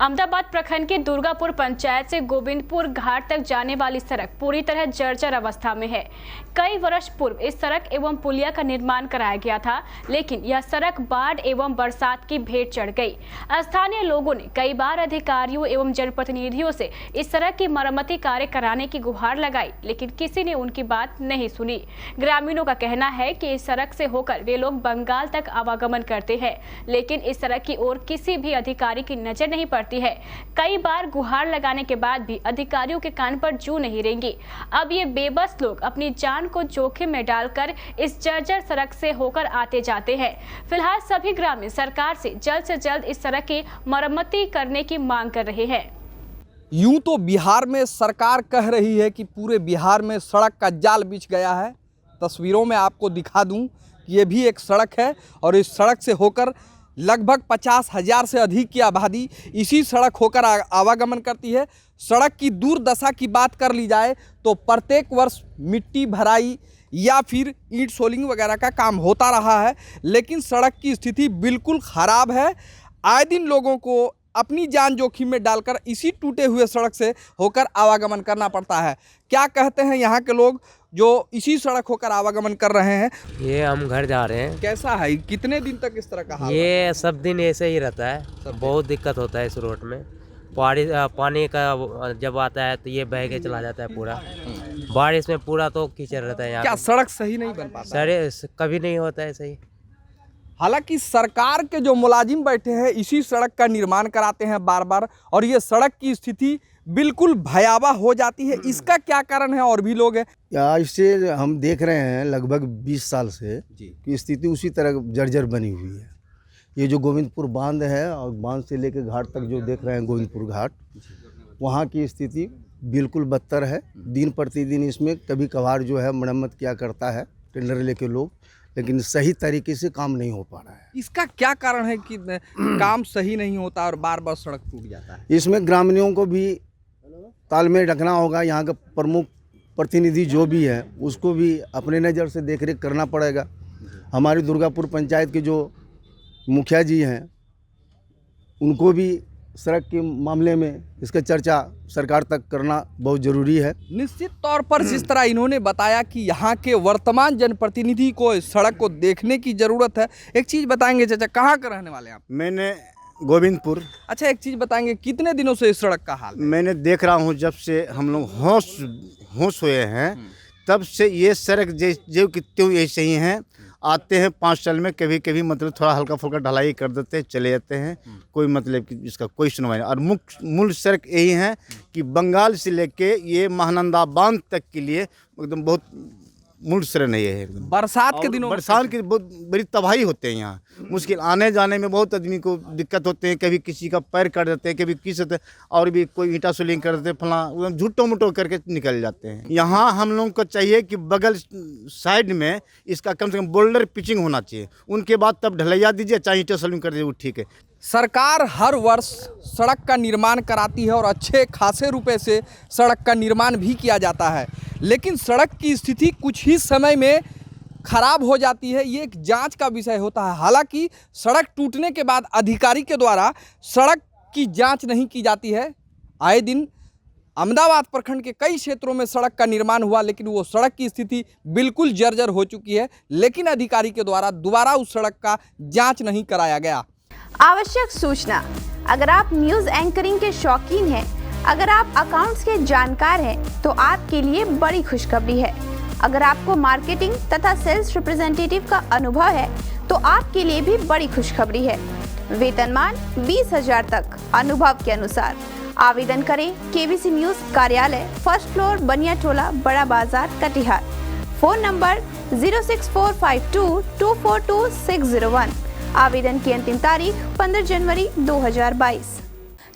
अहमदाबाद प्रखंड के दुर्गापुर पंचायत से गोविंदपुर घाट तक जाने वाली सड़क पूरी तरह जर्जर अवस्था में है। कई वर्ष पूर्व इस सड़क एवं पुलिया का निर्माण कराया गया था, लेकिन यह सड़क बाढ़ एवं बरसात की भेंट चढ़ गई। स्थानीय लोगों ने कई बार अधिकारियों एवं जनप्रतिनिधियों से इस सड़क की मरम्मती कार्य कराने की गुहार लगाई, लेकिन किसी ने उनकी बात नहीं सुनी। ग्रामीणों का कहना है कि इस सड़क से होकर वे लोग बंगाल तक आवागमन करते हैं, लेकिन इस सड़क की ओर किसी भी अधिकारी की नजर नहीं पड़ती है। कई बार गुहार लगाने के बाद भी अधिकारियों के कान पर जू नहीं रेंगी। अब ये बेबस लोग अपनी जान को जोखिम में डालकर इस जर्जर सड़क से होकर आते जाते हैं। फिलहाल सभी ग्रामीण सरकार से जल्द इस सड़क की मरम्मती करने की मांग कर रहे हैं। यूं तो बिहार में सरकार कह रही है कि पूरे बिहार में सड़क का जाल बिछ गया है। तस्वीरों में आपको दिखा दूं कि ये भी एक सड़क है और इस सड़क से होकर लगभग 50,000 से अधिक की आबादी इसी सड़क होकर आवागमन करती है। सड़क की दुर्दशा की बात कर ली जाए तो प्रत्येक वर्ष मिट्टी भराई या फिर ईंट सोलिंग वगैरह का काम होता रहा है, लेकिन सड़क की स्थिति बिल्कुल ख़राब है। आए दिन लोगों को अपनी जान जोखिम में डालकर इसी टूटे हुए सड़क से होकर आवागमन करना पड़ता है। क्या कहते हैं यहाँ के लोग जो इसी सड़क होकर आवागमन कर रहे हैं? ये हम घर जा रहे हैं। कैसा है, कितने दिन तक इस तरह का हाल? ये सब दिन ऐसे ही रहता है, बहुत दिक्कत होता है इस रोड में। पानी का जब आता है तो ये बह के चला जाता है पूरा। बारिश में पूरा तो कीचड़ रहता है यहाँ। क्या सड़क सही नहीं बन पाता? सर कभी नहीं होता है सही। हालांकि सरकार के जो मुलाजिम बैठे हैं इसी सड़क का निर्माण कराते हैं बार बार, और ये सड़क की स्थिति बिल्कुल भयावह हो जाती है। इसका क्या कारण है? और भी लोग हैं या इससे हम देख रहे हैं लगभग 20 साल से कि स्थिति उसी तरह जर्जर बनी हुई है। ये जो गोविंदपुर बांध है और बांध से लेकर घाट तक जो देख रहे हैं गोविंदपुर घाट, वहाँ की स्थिति बिल्कुल बदतर है। दिन प्रतिदिन इसमें कभी कभार जो है मरम्मत किया करता है टेंडर लेके लोग, लेकिन सही तरीके से काम नहीं हो पा रहा है। इसका क्या कारण है कि काम सही नहीं होता और बार बार सड़क टूट जाता है? इसमें ग्रामीणों को भी तालमेल रखना होगा। यहाँ का प्रमुख प्रतिनिधि जो भी है उसको भी अपने नज़र से देखरेख करना पड़ेगा। हमारी दुर्गापुर पंचायत के जो मुखिया जी हैं उनको भी सड़क के मामले में इसका चर्चा सरकार तक करना बहुत ज़रूरी है। निश्चित तौर पर जिस तरह इन्होंने बताया कि यहाँ के वर्तमान जनप्रतिनिधि को इस सड़क को देखने की ज़रूरत है। एक चीज़ बताएंगे चाचा, कहाँ का रहने वाले हैं आप? मैंने गोविंदपुर। अच्छा, एक चीज़ बताएंगे, कितने दिनों से इस सड़क का हाल है? मैंने देख रहा हूँ जब से हम लोग होश हुए हैं तब से ये सड़क जो कि त्यों ऐसे ही हैं। आते हैं 5 साल में कभी कभी मतलब थोड़ा हल्का फुल्का ढलाई कर देते हैं, चले जाते हैं। कोई मतलब कि इसका कोई सुनवाई नहीं। और मूल सड़क यही है कि बंगाल से लेके ये महानंदा बांध तक के लिए एकदम बहुत मूल सड़क नहीं है। एकदम बरसात के दिनों बरसात की बहुत बड़ी तबाही होते हैं यहाँ। मुश्किल आने जाने में बहुत आदमी को दिक्कत होते हैं। कभी किसी का पैर काट देते हैं, कभी किसी और भी कोई ईंटा सोलिंग कर देते हैं, फला झूठो मुठो करके निकल जाते हैं। यहाँ हम लोगों को चाहिए कि बगल साइड में इसका कम से कम बोल्डर पिचिंग होना चाहिए। उनके बाद तब ढलैया दीजिए, चाहे ईंटा सोलिंग कर दीजिए, वो ठीक है। सरकार हर वर्ष सड़क का निर्माण कराती है और अच्छे खासे रुपए से सड़क का निर्माण भी किया जाता है, लेकिन सड़क की स्थिति कुछ ही समय में खराब हो जाती है। ये एक जांच का विषय होता है। हालांकि सड़क टूटने के बाद अधिकारी के द्वारा सड़क की जांच नहीं की जाती है। आए दिन अहमदाबाद प्रखंड के कई क्षेत्रों में सड़क का निर्माण हुआ, लेकिन वो सड़क की स्थिति बिल्कुल जर्जर हो चुकी है, लेकिन अधिकारी के द्वारा दोबारा उस सड़क का जाँच नहीं कराया गया। आवश्यक सूचना, अगर आप न्यूज एंकरिंग के शौकीन हैं, अगर आप अकाउंट्स के जानकार हैं, तो आपके लिए बड़ी खुशखबरी है। अगर आपको मार्केटिंग तथा सेल्स रिप्रेजेंटेटिव का अनुभव है तो आपके लिए भी बड़ी खुशखबरी है। वेतनमान 20,000 तक अनुभव के अनुसार। आवेदन करें केबीसी न्यूज कार्यालय, 1st फ्लोर, बनिया टोला, बड़ा बाजार, कटिहार। Phone number 06452242601। आवेदन की अंतिम तारीख 15 जनवरी 2022।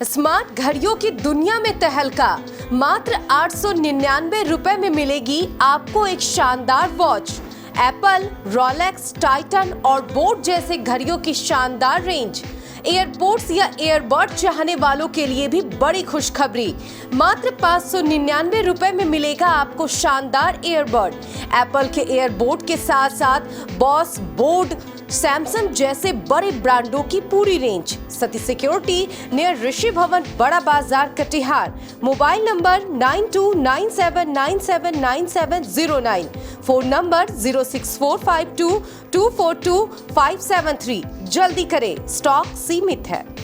स्मार्ट घड़ियों की दुनिया में तहलका मात्र 899 रुपए में मिलेगी आपको एक शानदार वॉच। एप्पल, रोलेक्स, टाइटन और बोट जैसे घड़ियों की शानदार रेंज। एयरपोर्ट्स या एयरबड चाहने वालों के लिए भी बड़ी खुशखबरी। मात्र 599 रुपए में मिलेगा आपको शानदार एयरबड। एप्पल के एयरबोट के साथ साथ बॉस, बोट, सैमसंग जैसे बड़े ब्रांडों की पूरी रेंज। सती सिक्योरिटी नियर ऋषि भवन, बड़ा बाजार, Katihar. Mobile number 9297979709, phone number 06452242573। जल्दी करें, स्टॉक सीमित है।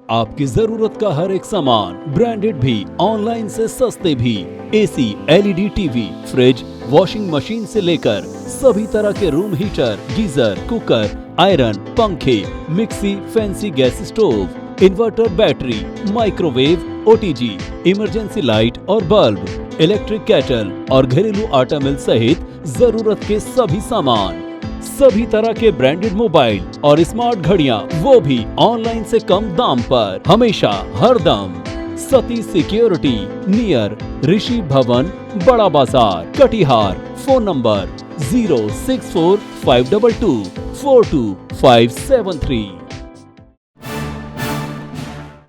आपकी जरूरत का हर एक सामान ब्रांडेड भी, ऑनलाइन से सस्ते भी। AC, LED TV, fridge, washing machine से लेकर सभी तरह के room heater, geyser, cooker, iron, पंखे, mixie, fancy gas stove, inverter, battery, microwave, OTG, emergency light और बल्ब, इलेक्ट्रिक केटल और घरेलू आटा मिल सहित जरूरत के सभी सामान, सभी तरह के ब्रांडेड मोबाइल और स्मार्ट घड़ियां, वो भी ऑनलाइन से कम दाम पर, हमेशा हर दम। सती सिक्योरिटी नियर ऋषि भवन, बड़ा बाजार, कटिहार। Phone number 06452242573।